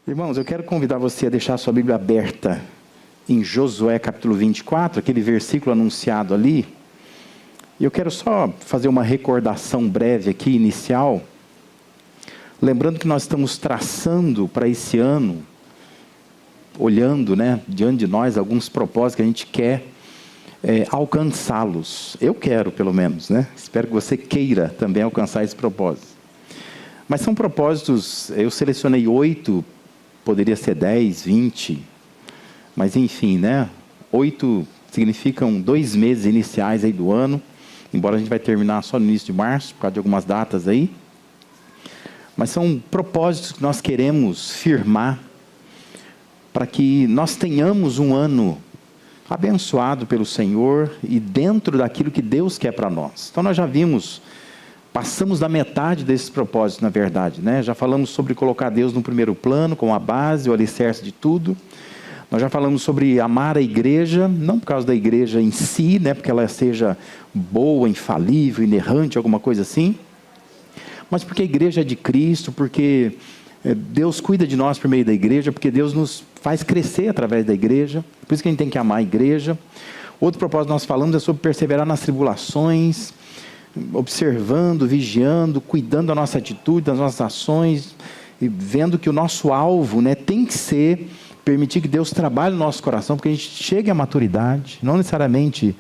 Irmãos, eu quero convidar você a deixar a sua Bíblia aberta em Josué capítulo 24, aquele versículo anunciado ali. E eu quero só fazer uma recordação breve aqui, inicial. Lembrando que nós estamos traçando para esse ano, olhando, diante de nós, alguns propósitos que a gente quer alcançá-los. Eu quero, pelo menos, Espero que você queira também alcançar esse propósito. Mas são propósitos, eu selecionei 8, poderia ser 10, 20, mas enfim, 8 significam 2 meses iniciais aí do ano, embora a gente vai terminar só no início de março, por causa de algumas datas aí. Mas são propósitos que nós queremos firmar para que nós tenhamos um ano abençoado pelo Senhor e dentro daquilo que Deus quer para nós. Então nós já vimos, passamos da metade desses propósitos, na verdade, Já falamos sobre colocar Deus no primeiro plano, como a base, o alicerce de tudo. Nós já falamos sobre amar a igreja, não por causa da igreja em si, porque ela seja boa, infalível, inerrante, alguma coisa assim, mas porque a igreja é de Cristo, porque Deus cuida de nós por meio da igreja, porque Deus nos faz crescer através da igreja, por isso que a gente tem que amar a igreja. Outro propósito que nós falamos é sobre perseverar nas tribulações, observando, vigiando, cuidando da nossa atitude, das nossas ações, e vendo que o nosso alvo tem que ser permitir que Deus trabalhe no nosso coração, porque a gente chegue à maturidade, não necessariamente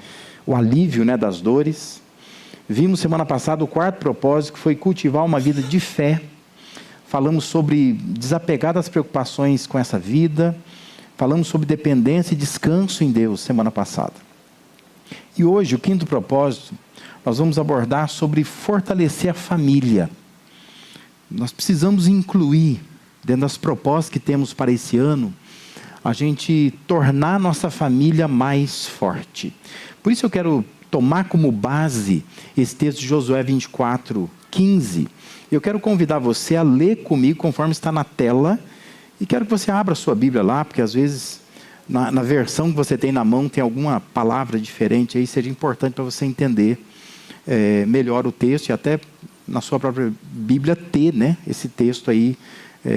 o alívio das dores. Vimos semana passada o 4º propósito, que foi cultivar uma vida de fé. Falamos sobre desapegar das preocupações com essa vida. Falamos sobre dependência e descanso em Deus semana passada. E hoje, o 5º propósito, nós vamos abordar sobre fortalecer a família. Nós precisamos incluir, dentro das propostas que temos para esse ano, a gente tornar a nossa família mais forte. Por isso eu quero tomar como base esse texto de Josué 24, 15. Eu quero convidar você a ler comigo conforme está na tela. E quero que você abra a sua Bíblia lá, porque às vezes na versão que você tem na mão tem alguma palavra diferente. Aí seria importante para você entender melhor o texto e até na sua própria Bíblia ter esse texto aí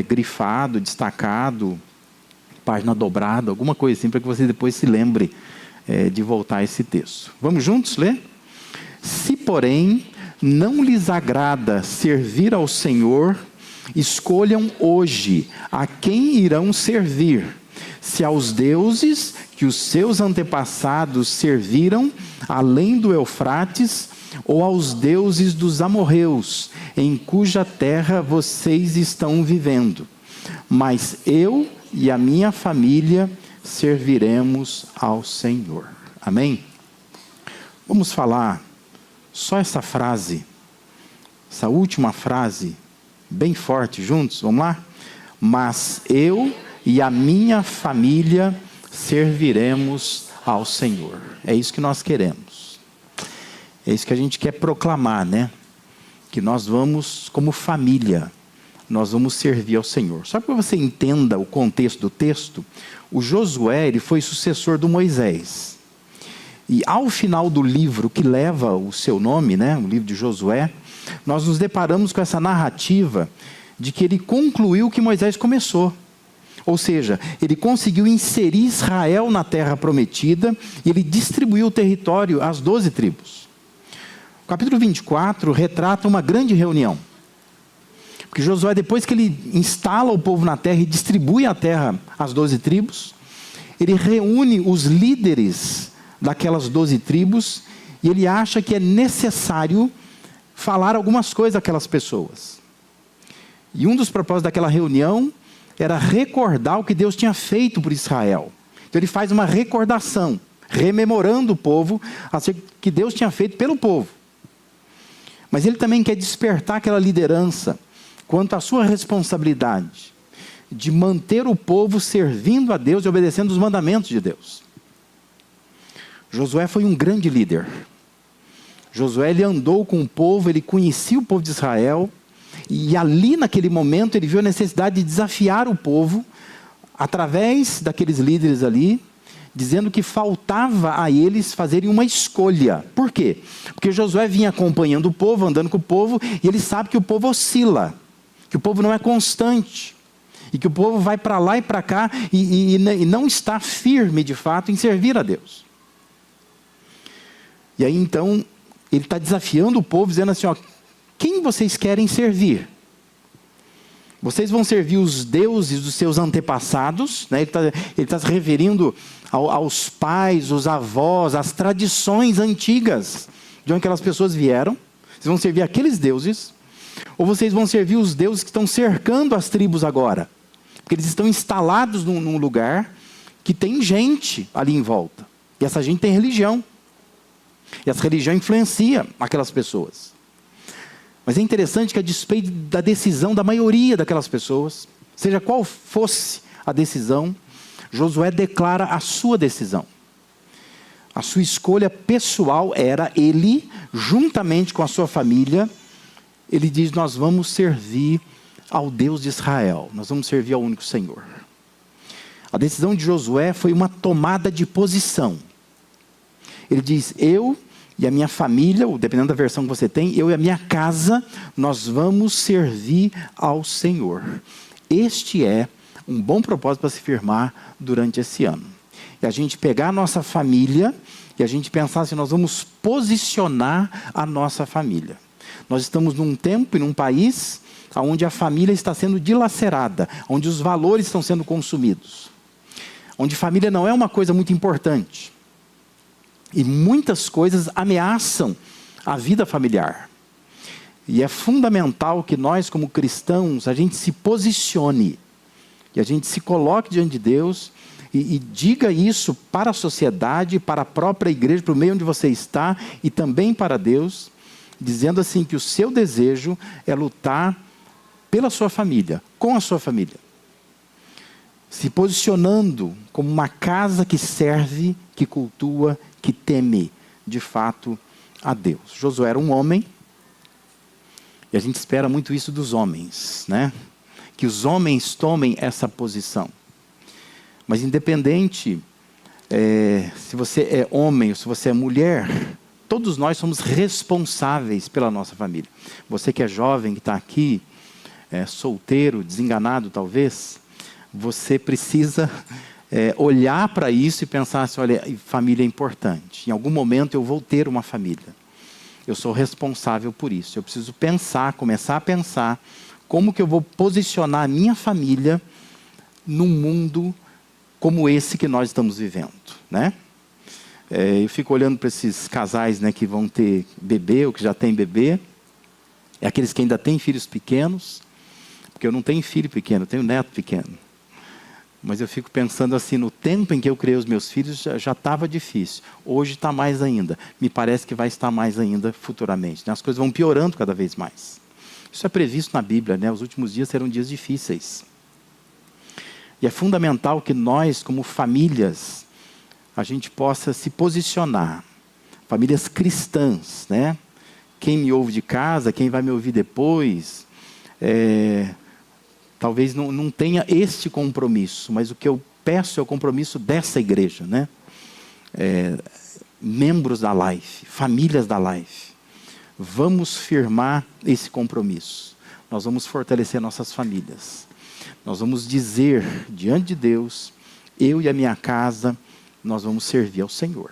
grifado, destacado, página dobrada, alguma coisa assim, para que você depois se lembre de voltar a esse texto. Vamos juntos ler? Se, porém, não lhes agrada servir ao Senhor, escolham hoje a quem irão servir, se aos deuses que os seus antepassados serviram, além do Eufrates, ou aos deuses dos amorreus, em cuja terra vocês estão vivendo. Mas eu e a minha família serviremos ao Senhor. Amém? Vamos falar só essa frase, essa última frase, bem forte juntos, vamos lá? Mas eu e a minha família serviremos ao Senhor. É isso que nós queremos. É isso que a gente quer proclamar, Que nós vamos, como família, nós vamos servir ao Senhor. Só para que você entenda o contexto do texto, o Josué, ele foi sucessor do Moisés. E ao final do livro que leva o seu nome, o livro de Josué, nós nos deparamos com essa narrativa de que ele concluiu o que Moisés começou. Ou seja, ele conseguiu inserir Israel na terra prometida e ele distribuiu o território às 12 tribos. O capítulo 24 retrata uma grande reunião. Porque Josué, depois que ele instala o povo na terra e distribui a terra às 12 tribos, ele reúne os líderes daquelas 12 tribos e ele acha que é necessário falar algumas coisas àquelas pessoas. E um dos propósitos daquela reunião era recordar o que Deus tinha feito por Israel. Então ele faz uma recordação, rememorando o povo acerca do que Deus tinha feito pelo povo. Mas ele também quer despertar aquela liderança quanto à sua responsabilidade de manter o povo servindo a Deus e obedecendo os mandamentos de Deus. Josué foi um grande líder. Josué, ele andou com o povo, ele conhecia o povo de Israel, e ali naquele momento ele viu a necessidade de desafiar o povo, através daqueles líderes ali, dizendo que faltava a eles fazerem uma escolha. Por quê? Porque Josué vinha acompanhando o povo, andando com o povo, e ele sabe que o povo oscila, que o povo não é constante, E que o povo vai para lá e para cá e não está firme, de fato, em servir a Deus. E aí, então, ele está desafiando o povo, dizendo assim, ó, quem vocês querem servir? Vocês vão servir os deuses dos seus antepassados, né? Ele tá se referindo aos pais, os avós, às tradições antigas de onde aquelas pessoas vieram. Vocês vão servir aqueles deuses, ou vocês vão servir os deuses que estão cercando as tribos agora? Porque eles estão instalados num lugar que tem gente ali em volta. E essa gente tem religião. E essa religião influencia aquelas pessoas. Mas é interessante que, a despeito da decisão da maioria daquelas pessoas, seja qual fosse a decisão, Josué declara a sua decisão. A sua escolha pessoal era ele, juntamente com a sua família, ele diz, nós vamos servir ao Deus de Israel. Nós vamos servir ao único Senhor. A decisão de Josué foi uma tomada de posição. Ele diz, eu e a minha família, dependendo da versão que você tem, eu e a minha casa, nós vamos servir ao Senhor. Este é um bom propósito para se firmar durante esse ano. E a gente pegar a nossa família e a gente pensar assim, nós vamos posicionar a nossa família. Nós estamos num tempo e num país onde a família está sendo dilacerada, onde os valores estão sendo consumidos, onde família não é uma coisa muito importante. E muitas coisas ameaçam a vida familiar. E é fundamental que nós, como cristãos, a gente se posicione. E a gente se coloque diante de Deus e diga isso para a sociedade, para a própria igreja, para o meio onde você está, e também para Deus, dizendo assim que o seu desejo é lutar pela sua família, com a sua família. Se posicionando como uma casa que serve, que cultua, que teme, de fato, a Deus. Josué era um homem, e a gente espera muito isso dos homens, né? Que os homens tomem essa posição. Mas independente se você é homem ou se você é mulher, todos nós somos responsáveis pela nossa família. Você que é jovem, que está aqui, solteiro, desenganado talvez, você precisa olhar para isso e pensar assim, olha, família é importante. Em algum momento eu vou ter uma família. Eu sou responsável por isso. Eu preciso pensar, começar a pensar como que eu vou posicionar a minha família num mundo como esse que nós estamos vivendo, né? Eu fico olhando para esses casais, né, que vão ter bebê ou que já têm bebê. É aqueles que ainda têm filhos pequenos. Porque eu não tenho filho pequeno, eu tenho neto pequeno. Mas eu fico pensando assim, no tempo em que eu criei os meus filhos, já estava difícil. Hoje está mais ainda. Me parece que vai estar mais ainda futuramente, né? As coisas vão piorando cada vez mais. Isso é previsto na Bíblia, né? Os últimos dias serão dias difíceis. E é fundamental que nós, como famílias, a gente possa se posicionar. Famílias cristãs, né? Quem me ouve de casa, quem vai me ouvir depois, talvez não tenha este compromisso, mas o que eu peço é o compromisso dessa igreja, né? Membros da Life, famílias da Life. Vamos firmar esse compromisso. Nós vamos fortalecer nossas famílias. Nós vamos dizer diante de Deus, eu e a minha casa, nós vamos servir ao Senhor.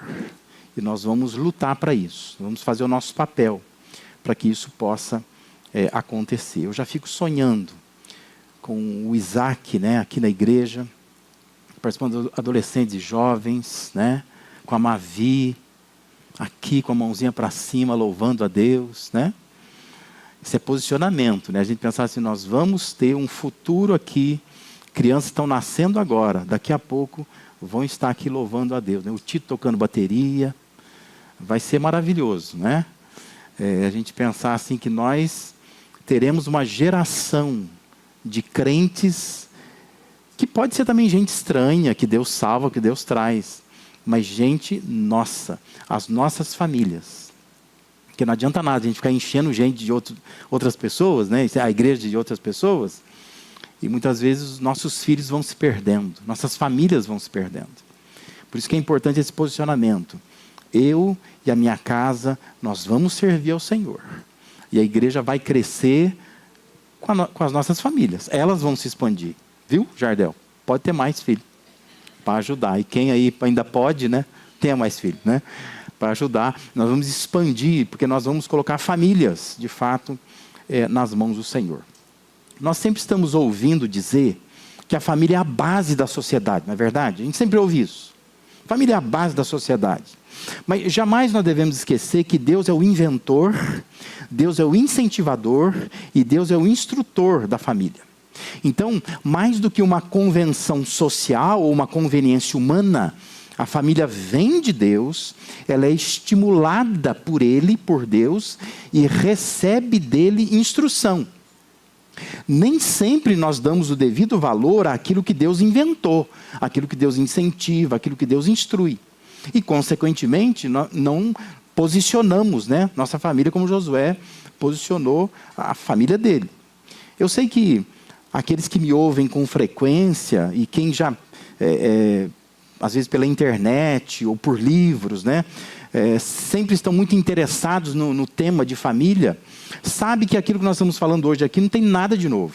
E nós vamos lutar para isso. Vamos fazer o nosso papel para que isso possa acontecer. Eu já fico sonhando com o Isaac, né, aqui na igreja, participando de adolescentes e jovens, né, com a Mavi, aqui com a mãozinha para cima, louvando a Deus, né? Isso é posicionamento, né? A gente pensar assim, nós vamos ter um futuro aqui, crianças estão nascendo agora, daqui a pouco vão estar aqui louvando a Deus, né? O Tito tocando bateria, vai ser maravilhoso, né? A gente pensar assim que nós teremos uma geração de crentes, que pode ser também gente estranha, que Deus salva, que Deus traz, mas gente nossa, as nossas famílias. Porque não adianta nada a gente ficar enchendo gente de outras pessoas, né? A igreja de outras pessoas, e muitas vezes os nossos filhos vão se perdendo, nossas famílias vão se perdendo. Por isso que é importante esse posicionamento. Eu e a minha casa, nós vamos servir ao Senhor. E a igreja vai crescer com as nossas famílias. Elas vão se expandir. Viu, Jardel? Pode ter mais filho para ajudar. E quem aí ainda pode, né? Tenha mais filho, né? Para ajudar. Nós vamos expandir, porque nós vamos colocar famílias, de fato, nas mãos do Senhor. Nós sempre estamos ouvindo dizer que a família é a base da sociedade, não é verdade? A gente sempre ouve isso. Família é a base da sociedade. Mas jamais nós devemos esquecer que Deus é o inventor, Deus é o incentivador e Deus é o instrutor da família. Então, mais do que uma convenção social ou uma conveniência humana, a família vem de Deus, ela é estimulada por Ele, por Deus, e recebe dele instrução. Nem sempre nós damos o devido valor àquilo que Deus inventou, àquilo que Deus incentiva, àquilo que Deus instrui. E, consequentemente, não posicionamos, né, nossa família como Josué posicionou a família dele. Eu sei que aqueles que me ouvem com frequência e quem já, às vezes pela internet ou por livros, né, sempre estão muito interessados no tema de família, sabe que aquilo que nós estamos falando hoje aqui não tem nada de novo.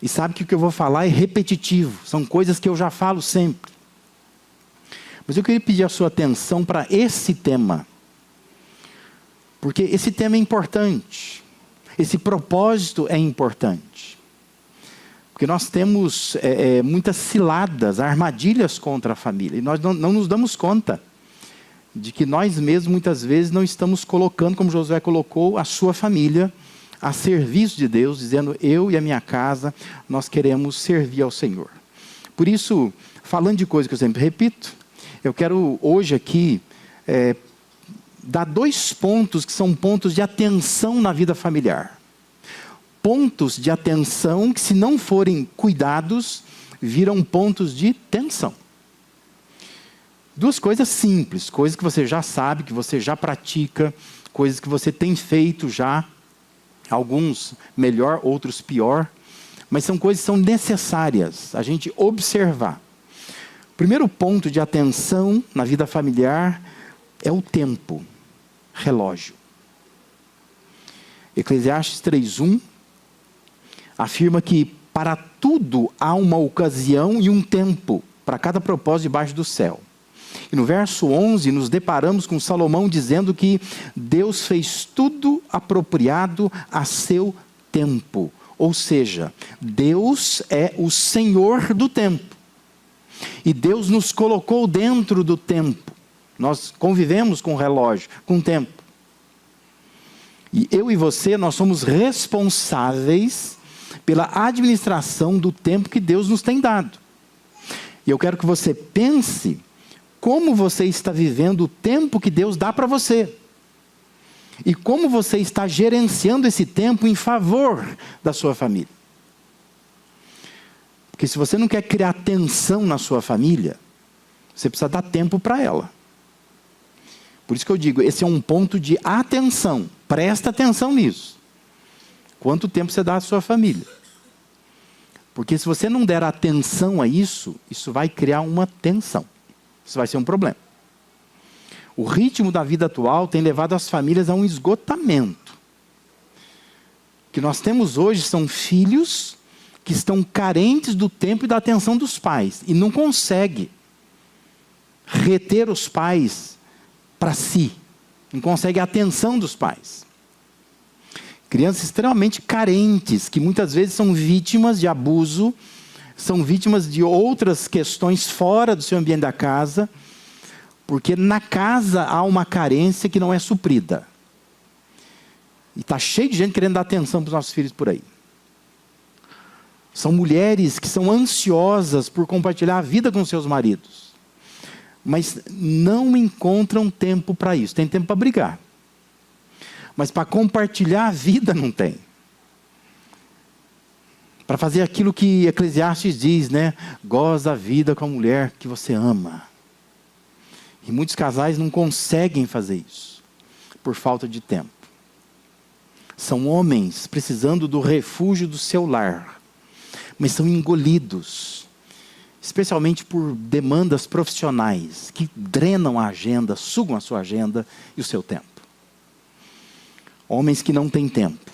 E sabe que o que eu vou falar é repetitivo, são coisas que eu já falo sempre. Mas eu queria pedir a sua atenção para esse tema, porque esse tema é importante, esse propósito é importante. Porque nós temos muitas ciladas, armadilhas contra a família, e nós não nos damos conta de que nós mesmos muitas vezes não estamos colocando, como Josué colocou, a sua família a serviço de Deus, dizendo: eu e a minha casa, nós queremos servir ao Senhor. Por isso, falando de coisa que eu sempre repito, eu quero hoje aqui dar 2 pontos que são pontos de atenção na vida familiar. Pontos de atenção que, se não forem cuidados, viram pontos de tensão. 2 coisas simples, coisas que você já sabe, que você já pratica, coisas que você tem feito já, alguns melhor, outros pior, mas são coisas que são necessárias a gente observar. O primeiro ponto de atenção na vida familiar é o tempo, relógio. Eclesiastes 3:1 afirma que para tudo há uma ocasião e um tempo, para cada propósito debaixo do céu. E no verso 11 nos deparamos com Salomão dizendo que Deus fez tudo apropriado a seu tempo. Ou seja, Deus é o Senhor do tempo. E Deus nos colocou dentro do tempo. Nós convivemos com o relógio, com o tempo. E eu e você, nós somos responsáveis pela administração do tempo que Deus nos tem dado. E eu quero que você pense como você está vivendo o tempo que Deus dá para você. E como você está gerenciando esse tempo em favor da sua família. Porque se você não quer criar tensão na sua família, você precisa dar tempo para ela. Por isso que eu digo, esse é um ponto de atenção. Presta atenção nisso. Quanto tempo você dá à sua família? Porque se você não der atenção a isso, isso vai criar uma tensão. Isso vai ser um problema. O ritmo da vida atual tem levado as famílias a um esgotamento. O que nós temos hoje são filhos que estão carentes do tempo e da atenção dos pais. E não conseguem reter os pais para si. Não conseguem a atenção dos pais. Crianças extremamente carentes, que muitas vezes são vítimas de abuso, são vítimas de outras questões fora do seu ambiente da casa, porque na casa há uma carência que não é suprida. E está cheio de gente querendo dar atenção para os nossos filhos por aí. São mulheres que são ansiosas por compartilhar a vida com seus maridos, mas não encontram tempo para isso. Tem tempo para brigar, mas para compartilhar a vida não tem. Para fazer aquilo que Eclesiastes diz, né? Goza a vida com a mulher que você ama. E muitos casais não conseguem fazer isso, por falta de tempo. São homens precisando do refúgio do seu lar, mas são engolidos, especialmente por demandas profissionais, que drenam a agenda, sugam a sua agenda e o seu tempo. Homens que não têm tempo.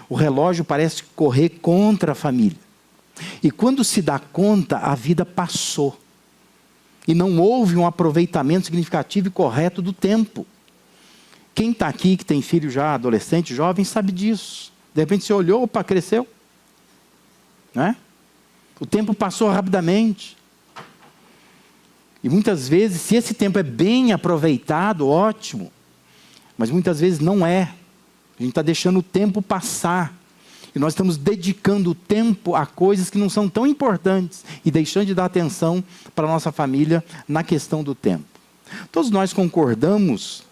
O relógio parece correr contra a família. E quando se dá conta, a vida passou. E não houve um aproveitamento significativo e correto do tempo. Quem está aqui, que tem filho já, adolescente, jovem, sabe disso. De repente você olhou, opa, cresceu. Não é? O tempo passou rapidamente. E muitas vezes, se esse tempo é bem aproveitado, ótimo. Mas muitas vezes não é. A gente está deixando o tempo passar. E nós estamos dedicando o tempo a coisas que não são tão importantes. E deixando de dar atenção para a nossa família na questão do tempo. Todos nós concordamos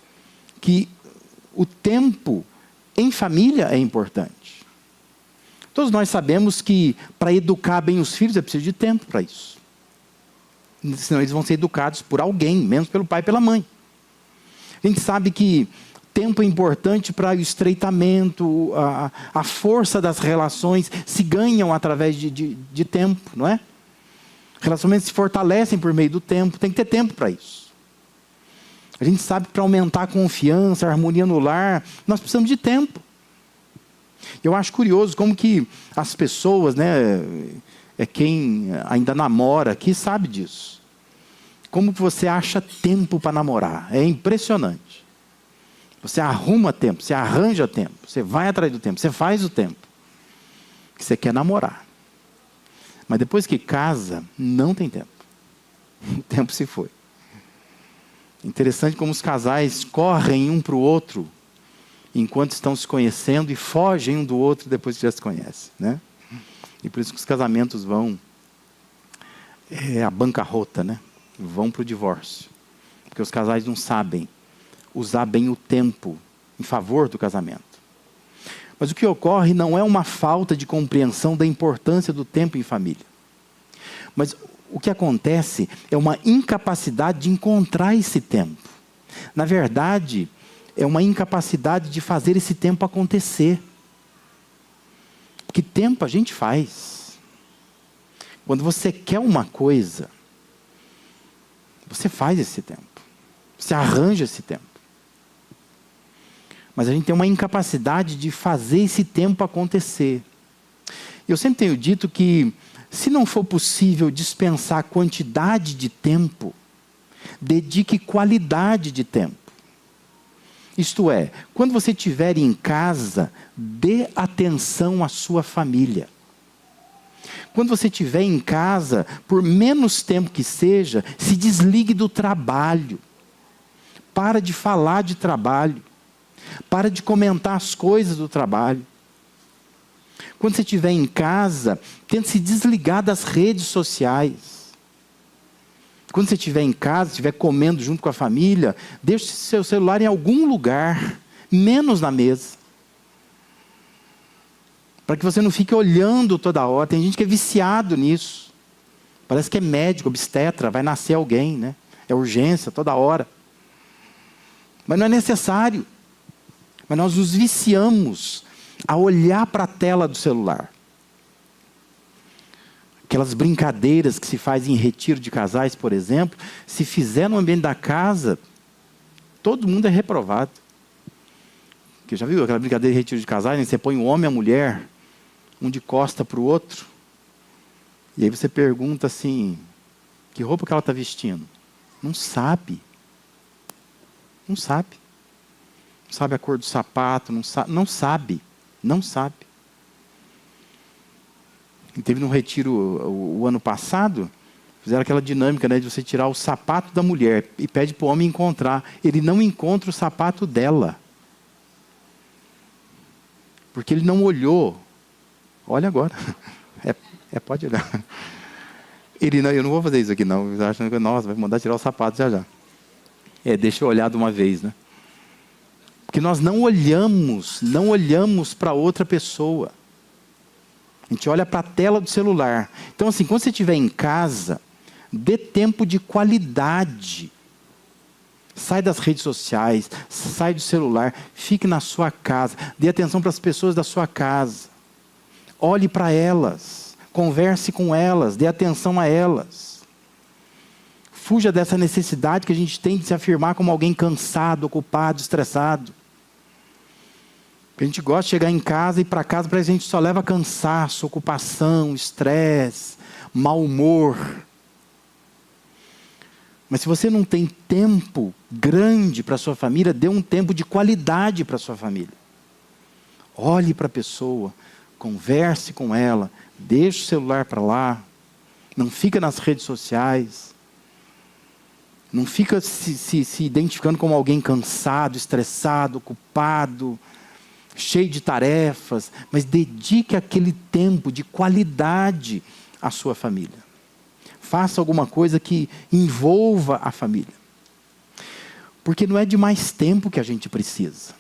que o tempo em família é importante. Todos nós sabemos que para educar bem os filhos é preciso de tempo para isso. Senão eles vão ser educados por alguém, menos pelo pai e pela mãe. A gente sabe que tempo é importante para o estreitamento, a força das relações se ganham através de tempo, não é? Relacionamentos se fortalecem por meio do tempo, tem que ter tempo para isso. A gente sabe que para aumentar a confiança, a harmonia no lar, nós precisamos de tempo. Eu acho curioso como que as pessoas, né, quem ainda namora aqui sabe disso. Como que você acha tempo para namorar? É impressionante. Você arruma tempo, você arranja tempo, você vai atrás do tempo, você faz o tempo que você quer namorar. Mas depois que casa, não tem tempo. O tempo se foi. Interessante como os casais correm um para o outro enquanto estão se conhecendo e fogem um do outro depois que já se conhecem, né? E por isso que os casamentos vão à bancarrota, né? Vão para o divórcio. Porque os casais não sabem usar bem o tempo em favor do casamento. Mas o que ocorre não é uma falta de compreensão da importância do tempo em família. Mas o que acontece é uma incapacidade de encontrar esse tempo. Na verdade, é uma incapacidade de fazer esse tempo acontecer. Que tempo a gente faz? Quando você quer uma coisa, você faz esse tempo. Você arranja esse tempo. Mas a gente tem uma incapacidade de fazer esse tempo acontecer. Eu sempre tenho dito que, se não for possível dispensar quantidade de tempo, dedique qualidade de tempo. Isto é, quando você estiver em casa, dê atenção à sua família. Quando você estiver em casa, por menos tempo que seja, se desligue do trabalho. Para de falar de trabalho. Para de comentar as coisas do trabalho. Quando você estiver em casa, tente se desligar das redes sociais. Quando você estiver em casa, estiver comendo junto com a família, deixe seu celular em algum lugar, menos na mesa. Para que você não fique olhando toda hora. Tem gente que é viciado nisso. Parece que é médico, obstetra, vai nascer alguém, né? É urgência toda hora. Mas não é necessário. Mas nós nos viciamos a olhar para a tela do celular. Aquelas brincadeiras que se faz em retiro de casais, por exemplo, se fizer no ambiente da casa, todo mundo é reprovado. Porque já viu aquela brincadeira de retiro de casais, né? Você põe o homem e a mulher, um de costa para o outro, e aí você pergunta assim, que roupa que ela está vestindo? Não sabe. Não sabe. Não sabe a cor do sapato, não sabe. Não sabe. E teve num retiro o ano passado, fizeram aquela dinâmica, né, de você tirar o sapato da mulher e pede para o homem encontrar. Ele não encontra o sapato dela. Porque ele não olhou. Olha agora. Pode olhar. Ele não, eu não vou fazer isso aqui não. Achando que, nossa, vai mandar tirar o sapato já já. Deixa eu olhar de uma vez, né? Porque nós não olhamos para outra pessoa. A gente olha para a tela do celular. Então, assim, quando você estiver em casa, dê tempo de qualidade. Sai das redes sociais, sai do celular, fique na sua casa, dê atenção para as pessoas da sua casa. Olhe para elas, converse com elas, dê atenção a elas. Fuja dessa necessidade que a gente tem de se afirmar como alguém cansado, ocupado, estressado. A gente gosta de chegar em casa e ir para casa, para a gente só leva cansaço, ocupação, estresse, mau humor. Mas se você não tem tempo grande para a sua família, dê um tempo de qualidade para a sua família. Olhe para a pessoa, converse com ela, deixe o celular para lá, não fica nas redes sociais, não fica se identificando como alguém cansado, estressado, ocupado, cheio de tarefas, mas dedique aquele tempo de qualidade à sua família. Faça alguma coisa que envolva a família. Porque não é de mais tempo que a gente precisa.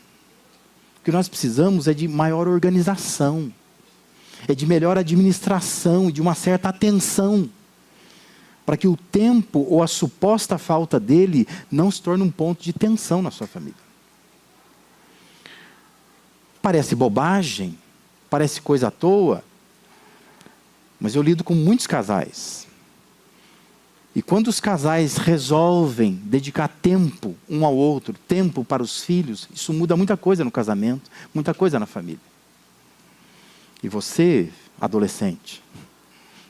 O que nós precisamos é de maior organização, é de melhor administração, de uma certa atenção, para que o tempo ou a suposta falta dele não se torne um ponto de tensão na sua família. Parece bobagem, parece coisa à toa, mas eu lido com muitos casais. E quando os casais resolvem dedicar tempo um ao outro, tempo para os filhos, isso muda muita coisa no casamento, muita coisa na família. E você, adolescente,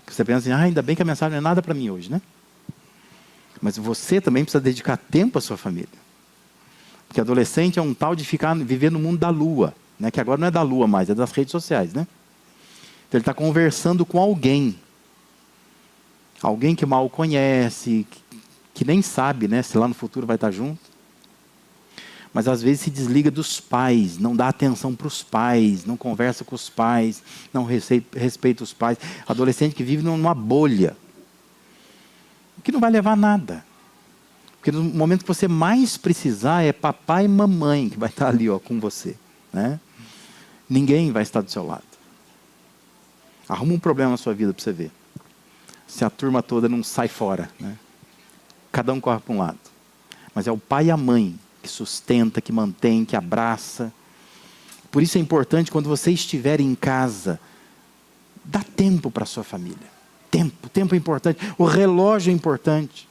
você pensa assim, ainda bem que a mensagem não é nada para mim hoje, né? Mas você também precisa dedicar tempo à sua família. Porque adolescente é um tal de viver no mundo da lua, né? Que agora não é da lua mais, é das redes sociais, né? Então ele está conversando com alguém que mal conhece, que nem sabe, né, se lá no futuro vai estar junto. Mas às vezes se desliga dos pais, não dá atenção para os pais, não conversa com os pais, não respeita os pais. Adolescente que vive numa bolha, que não vai levar a nada. Porque no momento que você mais precisar, é papai e mamãe que vai estar ali, ó, com você, né? Ninguém vai estar do seu lado. Arruma um problema na sua vida para você ver. Se a turma toda não sai fora, né? Cada um corre para um lado. Mas é o pai e a mãe que sustenta, que mantém, que abraça. Por isso é importante, quando você estiver em casa, dá tempo para a sua família. Tempo é importante. O relógio é importante.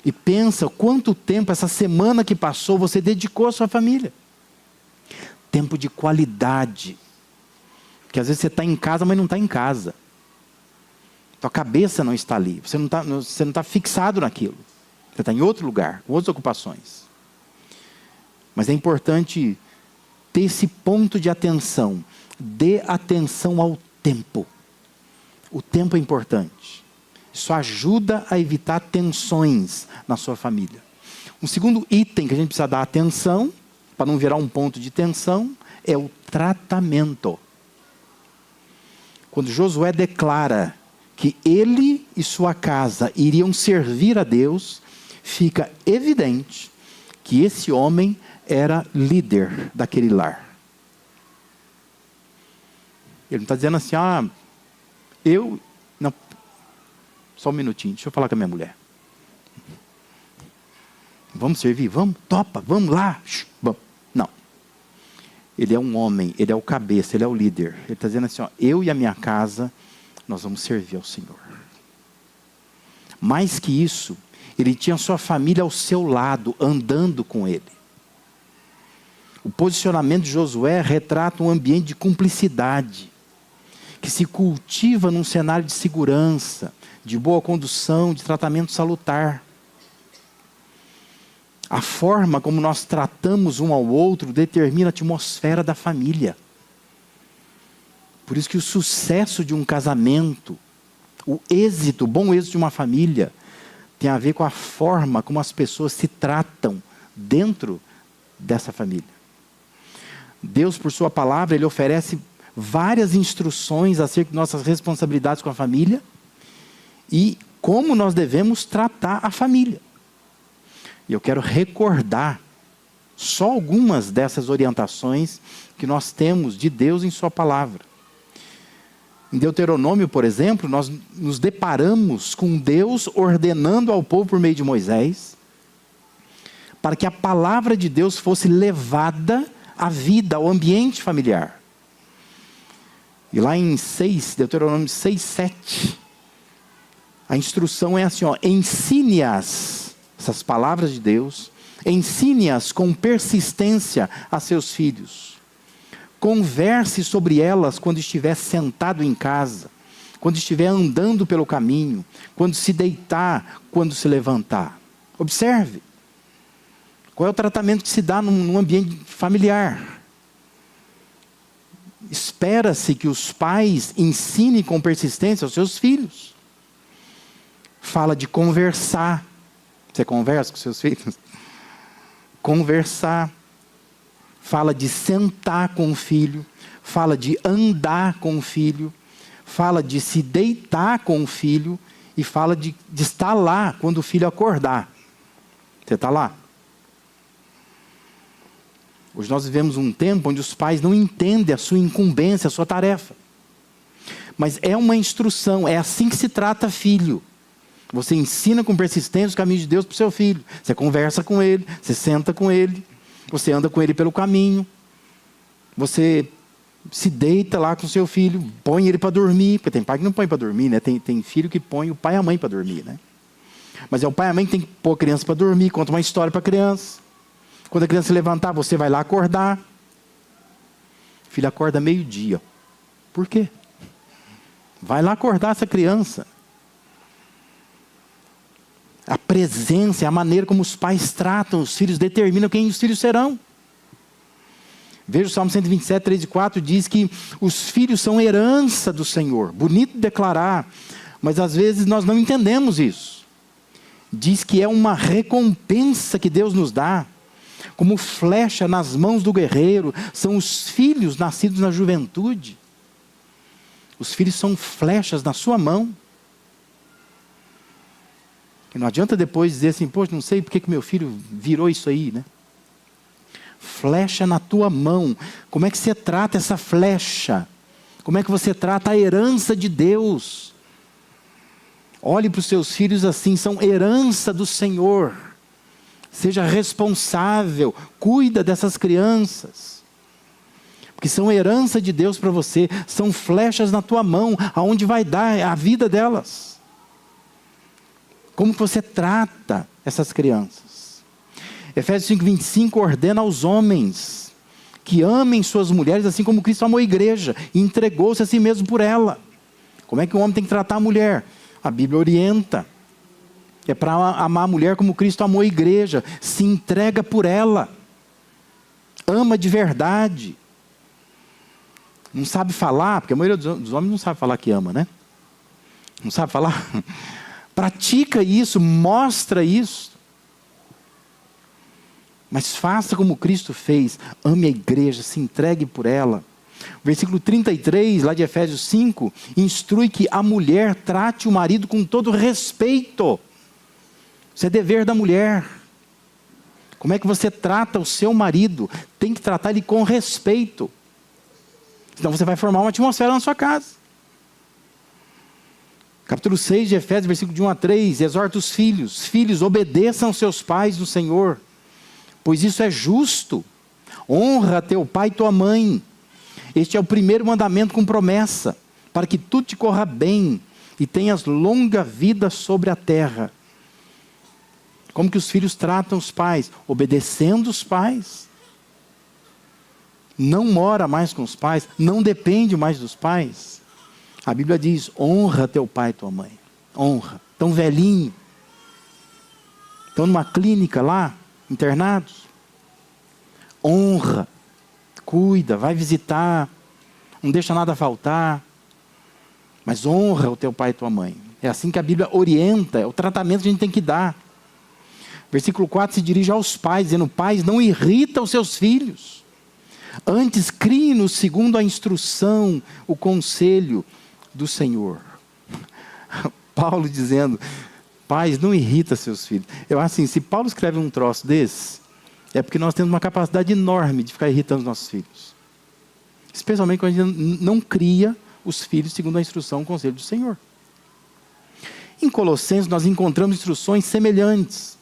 E pensa quanto tempo, essa semana que passou, você dedicou à sua família. Tempo de qualidade. Porque às vezes você está em casa, mas não está em casa. Tua cabeça não está ali. Você não está fixado naquilo. Você está em outro lugar, com outras ocupações. Mas é importante ter esse ponto de atenção. Dê atenção ao tempo. O tempo é importante. Isso ajuda a evitar tensões na sua família. Um segundo item que a gente precisa dar atenção, para não virar um ponto de tensão, é o tratamento. Quando Josué declara que ele e sua casa iriam servir a Deus, fica evidente que esse homem era líder daquele lar. Ele não está dizendo assim, não, só um minutinho, deixa eu falar com a minha mulher. Vamos servir? Vamos? Topa, vamos lá. Vamos. Não. Ele é um homem, ele é o cabeça, ele é o líder. Ele está dizendo assim, eu e a minha casa, nós vamos servir ao Senhor. Mais que isso, ele tinha sua família ao seu lado, andando com ele. O posicionamento de Josué retrata um ambiente de cumplicidade, que se cultiva num cenário de segurança, de boa condução, de tratamento salutar. A forma como nós tratamos um ao outro determina a atmosfera da família. Por isso que o sucesso de um casamento, o bom êxito de uma família, tem a ver com a forma como as pessoas se tratam dentro dessa família. Deus, por sua palavra, Ele oferece várias instruções acerca de nossas responsabilidades com a família e como nós devemos tratar a família. E eu quero recordar só algumas dessas orientações que nós temos de Deus em sua palavra. Em Deuteronômio, por exemplo, nós nos deparamos com Deus ordenando ao povo por meio de Moisés, para que a palavra de Deus fosse levada à vida, ao ambiente familiar. E lá em Deuteronômio 6, 7, a instrução é assim, ensine-as, essas palavras de Deus, ensine-as com persistência a seus filhos. Converse sobre elas quando estiver sentado em casa, quando estiver andando pelo caminho, quando se deitar, quando se levantar. Observe. Qual é o tratamento que se dá num ambiente familiar? Espera-se que os pais ensinem com persistência aos seus filhos. Fala de conversar. Você conversa com seus filhos? Conversar. Fala de sentar com o filho. Fala de andar com o filho. Fala de se deitar com o filho. E fala de estar lá quando o filho acordar. Você está lá? Hoje nós vivemos um tempo onde os pais não entendem a sua incumbência, a sua tarefa. Mas é uma instrução, é assim que se trata filho. Você ensina com persistência os caminhos de Deus para o seu filho. Você conversa com ele, você senta com ele, você anda com ele pelo caminho. Você se deita lá com o seu filho, põe ele para dormir. Porque tem pai que não põe para dormir, né? Tem filho que põe o pai e a mãe para dormir, né? Mas é o pai e a mãe que tem que pôr a criança para dormir, conta uma história para a criança. Quando a criança se levantar, você vai lá acordar. O filho acorda meio-dia. Por quê? Vai lá acordar essa criança. A presença, a maneira como os pais tratam os filhos, determinam quem os filhos serão. Veja o Salmo 127, 3 e 4, diz que os filhos são herança do Senhor. Bonito declarar, mas às vezes nós não entendemos isso. Diz que é uma recompensa que Deus nos dá. Como flecha nas mãos do guerreiro, são os filhos nascidos na juventude. Os filhos são flechas na sua mão. E não adianta depois dizer assim, poxa, não sei porque que meu filho virou isso aí, né? Flecha na tua mão. Como é que você trata essa flecha? Como é que você trata a herança de Deus? Olhe para os seus filhos assim, são herança do Senhor. Seja responsável, cuida dessas crianças. Porque são herança de Deus para você, são flechas na tua mão, aonde vai dar a vida delas. Como que você trata essas crianças? Efésios 5:25 ordena aos homens que amem suas mulheres assim como Cristo amou a igreja e entregou-se a si mesmo por ela. Como é que o homem tem que tratar a mulher? A Bíblia orienta. É para amar a mulher como Cristo amou a igreja. Se entrega por ela. Ama de verdade. Não sabe falar, porque a maioria dos homens não sabe falar que ama, né? Não sabe falar? Pratica isso, mostra isso. Mas faça como Cristo fez. Ame a igreja, se entregue por ela. Versículo 33, lá de Efésios 5, instrui que a mulher trate o marido com todo respeito. Isso é dever da mulher. Como é que você trata o seu marido? Tem que tratar ele com respeito. Senão você vai formar uma atmosfera na sua casa. Capítulo 6 de Efésios, versículo de 1 a 3, exorta os filhos. Filhos, obedeçam seus pais no Senhor, pois isso é justo. Honra teu pai e tua mãe. Este é o primeiro mandamento com promessa, para que tudo te corra bem e tenhas longa vida sobre a terra. Como que os filhos tratam os pais? Obedecendo os pais. Não mora mais com os pais, não depende mais dos pais. A Bíblia diz, honra teu pai e tua mãe. Honra. Tão velhinho. Estão numa clínica lá, internados. Honra. Cuida, vai visitar. Não deixa nada faltar. Mas honra o teu pai e tua mãe. É assim que a Bíblia orienta, é o tratamento que a gente tem que dar. Versículo 4 se dirige aos pais, dizendo, pais, não irrita os seus filhos. Antes, crie-nos segundo a instrução, o conselho do Senhor. Paulo dizendo, pais, não irrita seus filhos. Eu acho assim, se Paulo escreve um troço desse, é porque nós temos uma capacidade enorme de ficar irritando os nossos filhos. Especialmente quando a gente não cria os filhos segundo a instrução, o conselho do Senhor. Em Colossenses nós encontramos instruções semelhantes.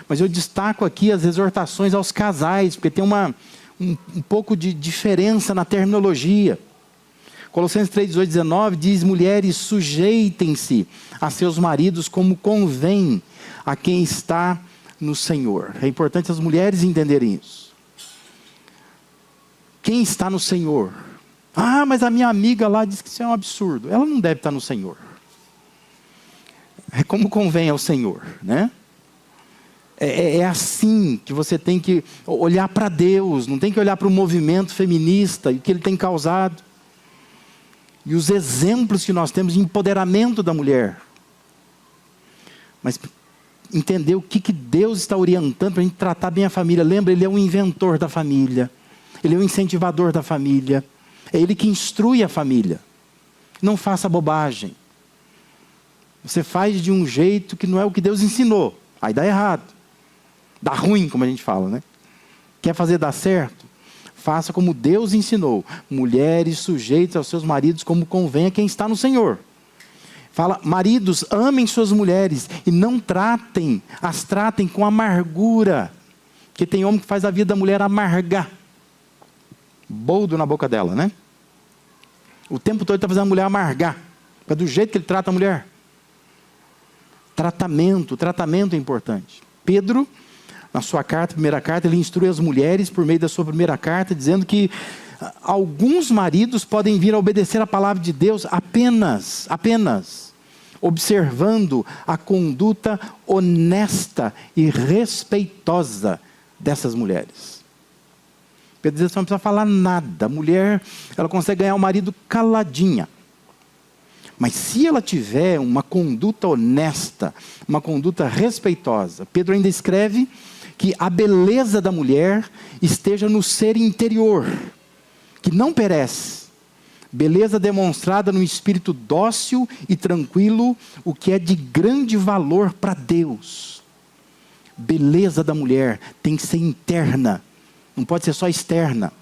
Mas eu destaco aqui as exortações aos casais, porque tem um pouco de diferença na terminologia. Colossenses 3, 18, 19 diz, mulheres, sujeitem-se a seus maridos como convém a quem está no Senhor. É importante as mulheres entenderem isso. quem está no Senhor. Ah, mas a minha amiga lá diz que isso é um absurdo. Ela não deve estar no Senhor. É como convém ao Senhor, né? É assim que você tem que olhar para Deus, não tem que olhar para o movimento feminista e o que ele tem causado. E os exemplos que nós temos de empoderamento da mulher. Mas entender o que Deus está orientando para a gente tratar bem a família. Lembra, Ele é o inventor da família. Ele é o incentivador da família. É Ele que instrui a família. Não faça bobagem. Você faz de um jeito que não é o que Deus ensinou. Aí dá errado. Dá ruim, como a gente fala, né? Quer fazer dar certo? Faça como Deus ensinou. Mulheres sujeitas aos seus maridos como convém a quem está no Senhor. Fala, maridos, amem suas mulheres e não as tratem com amargura. Porque tem homem que faz a vida da mulher amargar. Boldo na boca dela, né? O tempo todo ele está fazendo a mulher amargar. É do jeito que ele trata a mulher. Tratamento é importante. Pedro, na sua carta, primeira carta, ele instrui as mulheres por meio da sua primeira carta, dizendo que alguns maridos podem vir a obedecer a palavra de Deus apenas observando a conduta honesta e respeitosa dessas mulheres. Pedro diz que não precisa falar nada. A mulher, ela consegue ganhar o marido caladinha. Mas se ela tiver uma conduta honesta, uma conduta respeitosa, Pedro ainda escreve que a beleza da mulher esteja no ser interior, que não perece. Beleza demonstrada no espírito dócil e tranquilo, o que é de grande valor para Deus. Beleza da mulher tem que ser interna, não pode ser só externa.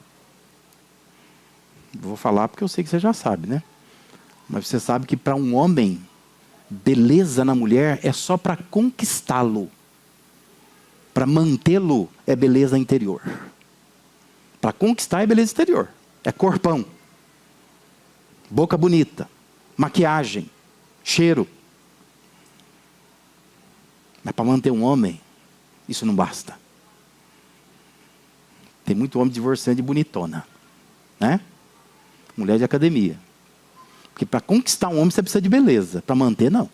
Vou falar porque eu sei que você já sabe, né? Mas você sabe que para um homem, beleza na mulher é só para conquistá-lo. Para mantê-lo é beleza interior. Para conquistar é beleza exterior. É corpão. Boca bonita. Maquiagem. Cheiro. Mas para manter um homem, isso não basta. Tem muito homem divorciando de bonitona. Né? Mulher de academia. Porque para conquistar um homem você precisa de beleza. Para manter, não.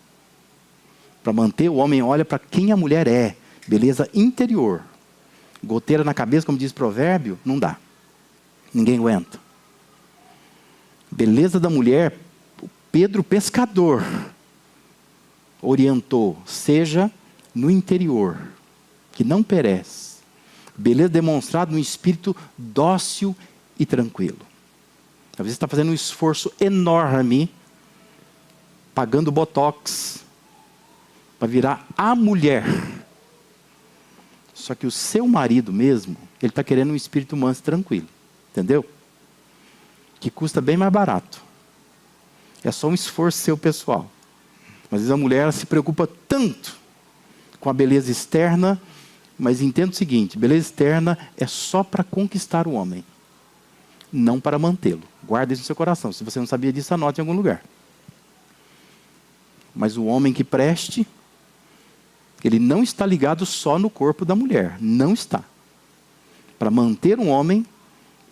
Para manter, o homem olha para quem a mulher é. Beleza interior. Goteira na cabeça, como diz o provérbio, não dá. Ninguém aguenta. Beleza da mulher, Pedro pescador orientou, seja no interior, que não perece. Beleza demonstrada no espírito dócil e tranquilo. Às vezes você está fazendo um esforço enorme, pagando botox, para virar a mulher. Só que o seu marido mesmo, ele está querendo um espírito manso e tranquilo. Entendeu? Que custa bem mais barato. É só um esforço seu pessoal. Mas às vezes a mulher ela se preocupa tanto com a beleza externa, mas entenda o seguinte, beleza externa é só para conquistar o homem, não para mantê-lo. Guarda isso no seu coração. Se você não sabia disso, anote em algum lugar. Mas o homem que preste, ele não está ligado só no corpo da mulher. Não está. Para manter um homem,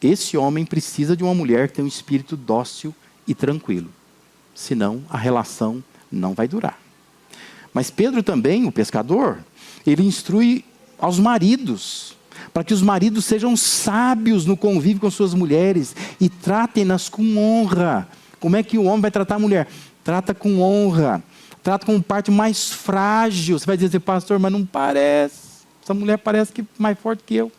esse homem precisa de uma mulher que tem um espírito dócil e tranquilo. Senão, a relação não vai durar. Mas Pedro também, o pescador, ele instrui aos maridos, para que os maridos sejam sábios no convívio com suas mulheres e tratem-nas com honra. Como é que o homem vai tratar a mulher? Trata com honra. Trata como parte mais frágil. Você vai dizer, pastor, mas não parece. Essa mulher parece que é mais forte que eu.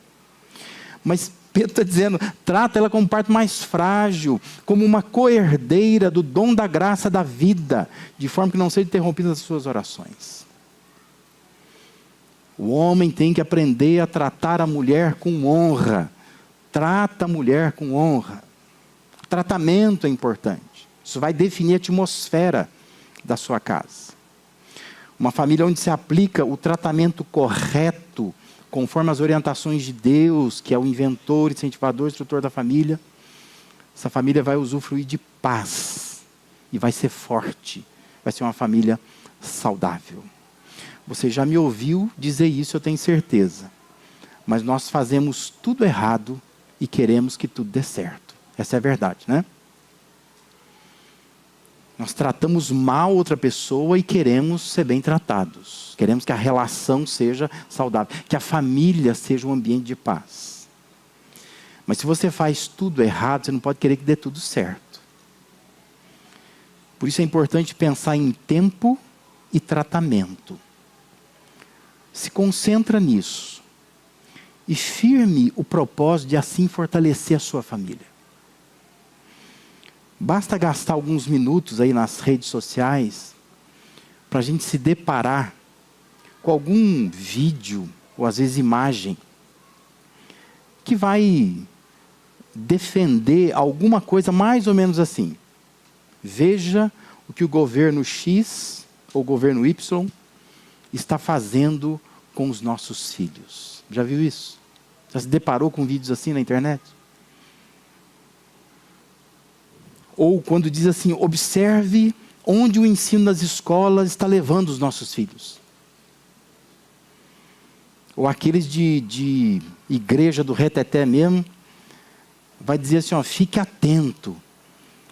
Mas Pedro está dizendo, trata ela como parte mais frágil, como uma coerdeira do dom da graça da vida, de forma que não seja interrompida as suas orações. O homem tem que aprender a tratar a mulher com honra. Trata a mulher com honra. O tratamento é importante. Isso vai definir a atmosfera da sua casa. Uma família onde se aplica o tratamento correto, conforme as orientações de Deus, que é o inventor, incentivador, instrutor da família, essa família vai usufruir de paz e vai ser forte, vai ser uma família saudável. Você já me ouviu dizer isso, eu tenho certeza. Mas nós fazemos tudo errado e queremos que tudo dê certo. Essa é a verdade, né? Nós tratamos mal outra pessoa e queremos ser bem tratados. Queremos que a relação seja saudável, que a família seja um ambiente de paz. Mas se você faz tudo errado, você não pode querer que dê tudo certo. Por isso é importante pensar em tempo e tratamento. Se concentra nisso. E firme o propósito de assim fortalecer a sua família. Basta gastar alguns minutos aí nas redes sociais para a gente se deparar com algum vídeo, ou às vezes imagem, que vai defender alguma coisa mais ou menos assim. Veja o que o governo X ou o governo Y está fazendo com os nossos filhos. Já viu isso? Já se deparou com vídeos assim na internet? Ou quando diz assim, observe onde o ensino nas escolas está levando os nossos filhos. Ou aqueles de igreja do reteté mesmo, vai dizer assim, ó, fique atento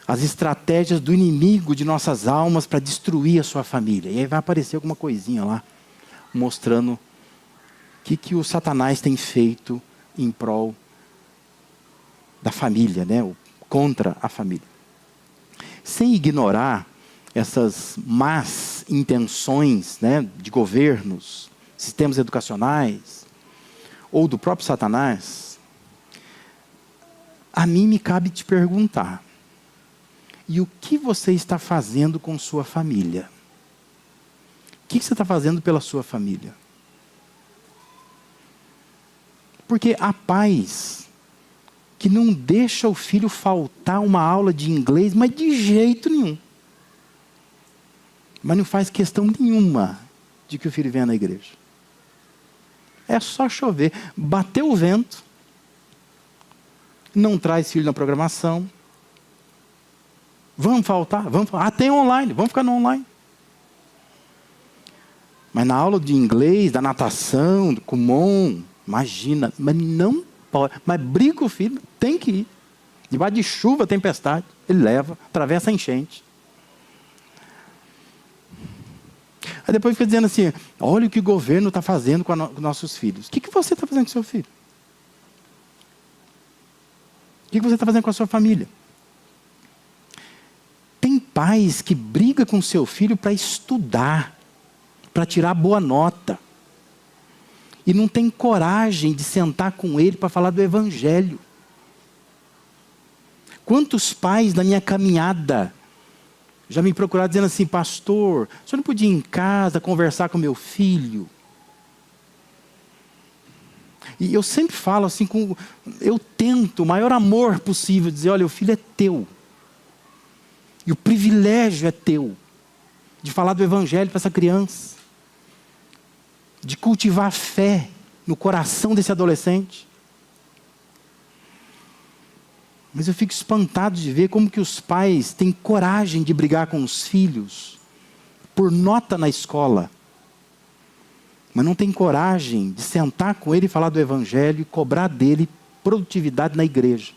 às estratégias do inimigo de nossas almas para destruir a sua família. E aí vai aparecer alguma coisinha lá, mostrando o que o Satanás tem feito em prol da família, né? Ou contra a família. Sem ignorar essas más intenções, né, de governos, sistemas educacionais, ou do próprio Satanás, a mim me cabe te perguntar, e o que você está fazendo com sua família? O que você está fazendo pela sua família? Porque há pais que não deixa o filho faltar uma aula de inglês, mas de jeito nenhum. Mas não faz questão nenhuma de que o filho venha na igreja. É só chover. Bateu o vento, não traz filho na programação. Vamos faltar? Ah, tem online, vamos ficar no online. Mas na aula de inglês, da natação, do Kumon, imagina, mas não pode. Mas briga o filho, tem que ir. Debaixo de chuva, tempestade, ele leva, atravessa a enchente. Aí depois fica dizendo assim, olha o que o governo está fazendo com nossos filhos. O que você está fazendo com seu filho? O que você está fazendo com a sua família? Tem pais que brigam com seu filho para estudar, para tirar boa nota. E não tem coragem de sentar com ele para falar do evangelho. Quantos pais na minha caminhada já me procuraram dizendo assim, pastor, o senhor não podia ir em casa conversar com meu filho? E eu sempre falo assim, eu tento o maior amor possível, dizer, olha, o filho é teu. E o privilégio é teu, de falar do evangelho para essa criança. De cultivar a fé no coração desse adolescente. Mas eu fico espantado de ver como que os pais têm coragem de brigar com os filhos por nota na escola. Mas não tem coragem de sentar com ele e falar do evangelho e cobrar dele produtividade na igreja.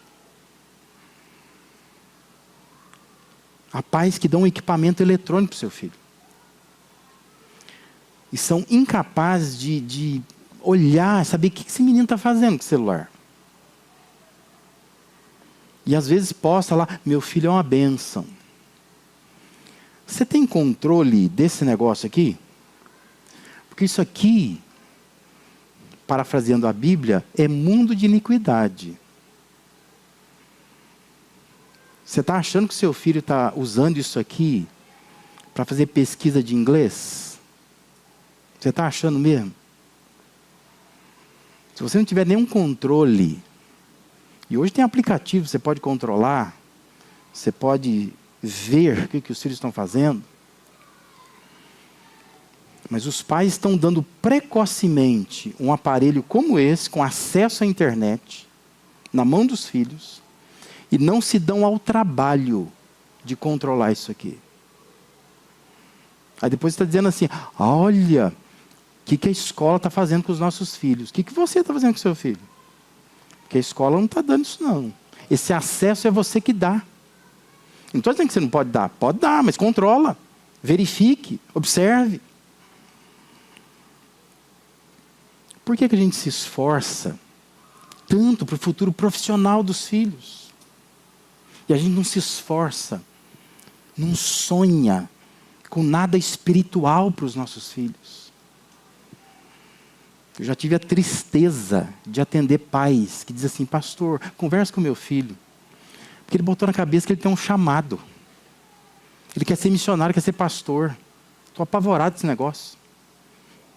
Há pais que dão um equipamento eletrônico para o seu filho. E são incapazes de olhar, saber o que esse menino está fazendo com o celular. E às vezes posta lá, meu filho é uma bênção. Você tem controle desse negócio aqui? Porque isso aqui, parafraseando a Bíblia, é mundo de iniquidade. Você está achando que seu filho está usando isso aqui para fazer pesquisa de inglês? Você está achando mesmo? Se você não tiver nenhum controle, e hoje tem aplicativo, você pode controlar, você pode ver o que os filhos estão fazendo, mas os pais estão dando precocemente um aparelho como esse, com acesso à internet, na mão dos filhos, e não se dão ao trabalho de controlar isso aqui. Aí depois você está dizendo assim, olha, o que a escola está fazendo com os nossos filhos? O que você está fazendo com o seu filho? Porque a escola não está dando isso não. Esse acesso é você que dá. Não estou dizendo que você não pode dar. Pode dar, mas controla. Verifique, observe. Por que a gente se esforça tanto para o futuro profissional dos filhos? E a gente não se esforça, não sonha com nada espiritual para os nossos filhos. Eu já tive a tristeza de atender pais que dizem assim: pastor, conversa com meu filho. Porque ele botou na cabeça que ele tem um chamado. Ele quer ser missionário, quer ser pastor. Estou apavorado desse negócio.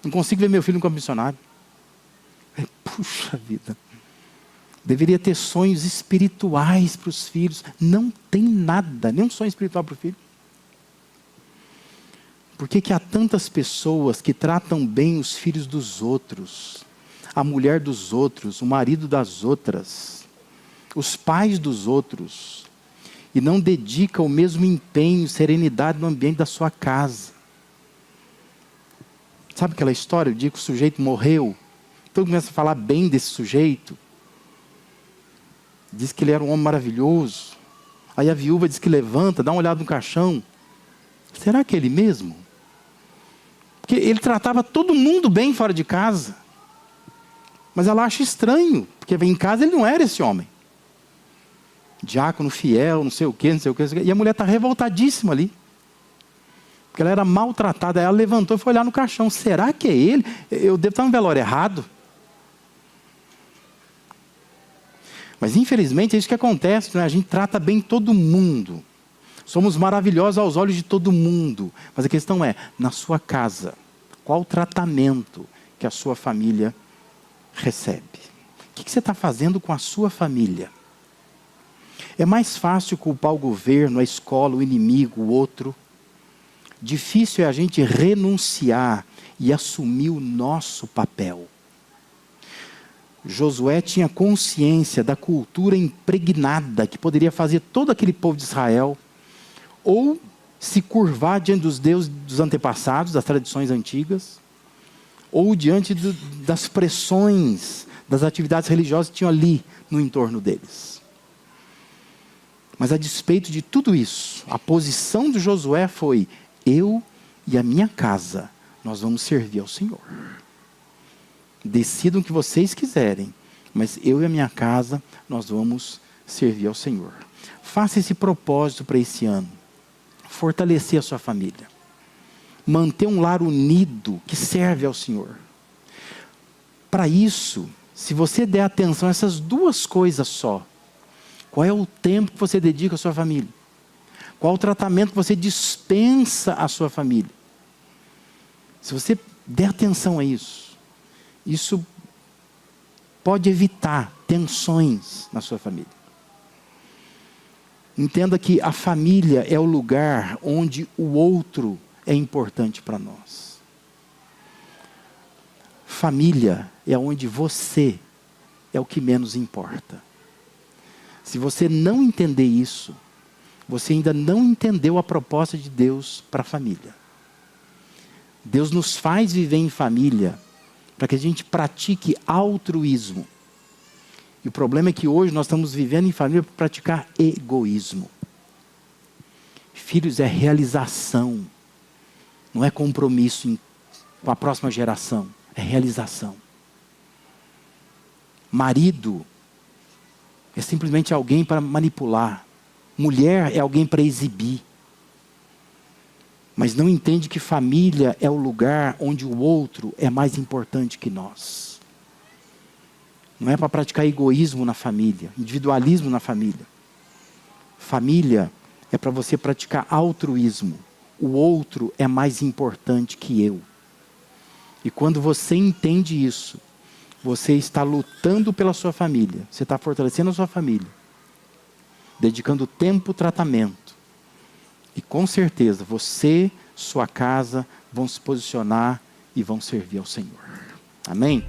Não consigo ver meu filho como missionário. Puxa vida. Deveria ter sonhos espirituais para os filhos. Não tem nada, nenhum sonho espiritual para o filho. Por que há tantas pessoas que tratam bem os filhos dos outros, a mulher dos outros, o marido das outras, os pais dos outros, e não dedicam o mesmo empenho, serenidade no ambiente da sua casa? Sabe aquela história, o dia que o sujeito morreu, todo mundo começa a falar bem desse sujeito, diz que ele era um homem maravilhoso, aí a viúva diz que levanta, dá uma olhada no caixão, será que é ele mesmo? Porque ele tratava todo mundo bem fora de casa, mas ela acha estranho, porque em casa ele não era esse homem, diácono fiel, não sei o quê, e a mulher está revoltadíssima ali, porque ela era maltratada. Aí ela levantou e foi olhar no caixão, será que é ele? Eu devo estar no velório errado? Mas infelizmente é isso que acontece, né? A gente trata bem todo mundo. Somos maravilhosos aos olhos de todo mundo. Mas a questão é, na sua casa, qual o tratamento que a sua família recebe? O que você está fazendo com a sua família? É mais fácil culpar o governo, a escola, o inimigo, o outro. Difícil é a gente renunciar e assumir o nosso papel. Josué tinha consciência da cultura impregnada que poderia fazer todo aquele povo de Israel ou se curvar diante dos deuses dos antepassados, das tradições antigas, ou diante das pressões das atividades religiosas que tinham ali no entorno deles. Mas a despeito de tudo isso, a posição de Josué foi: eu e a minha casa, nós vamos servir ao Senhor. Decidam o que vocês quiserem, mas eu e a minha casa, nós vamos servir ao Senhor. Faça esse propósito para esse ano. Fortalecer a sua família. Manter um lar unido que serve ao Senhor. Para isso, se você der atenção a essas duas coisas só, qual é o tempo que você dedica à sua família? Qual o tratamento que você dispensa à sua família? Se você der atenção a isso, isso pode evitar tensões na sua família. Entenda que a família é o lugar onde o outro é importante para nós. Família é onde você é o que menos importa. Se você não entender isso, você ainda não entendeu a proposta de Deus para a família. Deus nos faz viver em família para que a gente pratique altruísmo. E o problema é que hoje nós estamos vivendo em família para praticar egoísmo. Filhos é realização, não é compromisso com a próxima geração, é realização. Marido é simplesmente alguém para manipular. Mulher é alguém para exibir. Mas não entende que família é o lugar onde o outro é mais importante que nós. Não é para praticar egoísmo na família, individualismo na família. Família é para você praticar altruísmo. O outro é mais importante que eu. E quando você entende isso, você está lutando pela sua família, você está fortalecendo a sua família, dedicando tempo, tratamento. E com certeza você, sua casa, vão se posicionar e vão servir ao Senhor. Amém?